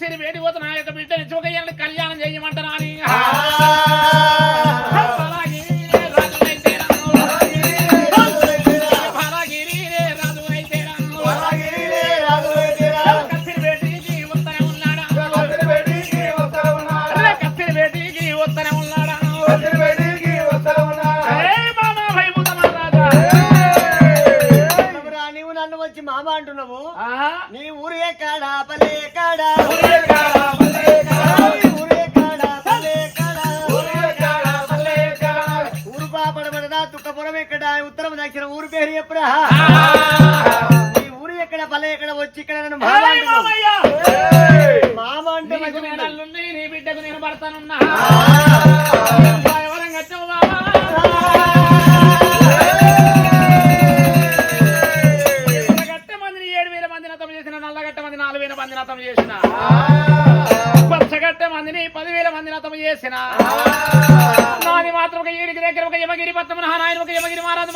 నేను వేడి పోతే నా యొక్క బిడ్డని చూకయ్యాలని కళ్యాణం చేయమంటారా అని మామ అంటున్నావు నీ ఊరే కాడా పల్లె కాడా ఊరు పాపడబడదా తుక్కపురం ఎక్కడ ఉత్తరం దక్షిణ ఊరు పేరు ఎప్పుడా నీ ఊరు ఎక్కడ పల్లె ఎక్కడ వచ్చి ఇక్కడ నన్ను మామ అంటే నీ బిడ్డకు నేను పడతానున్నా నల్లగట్ట మంది 4000 మంది నతం చేసిన పచ్చగట్ట మందిని 10,000 మంది నతం చేసిన నాది మాత్రం ఒక 7 దగ్గర ఒక యమగిరి పట్టణం నాయన ఒక యమగిరి మహారాజు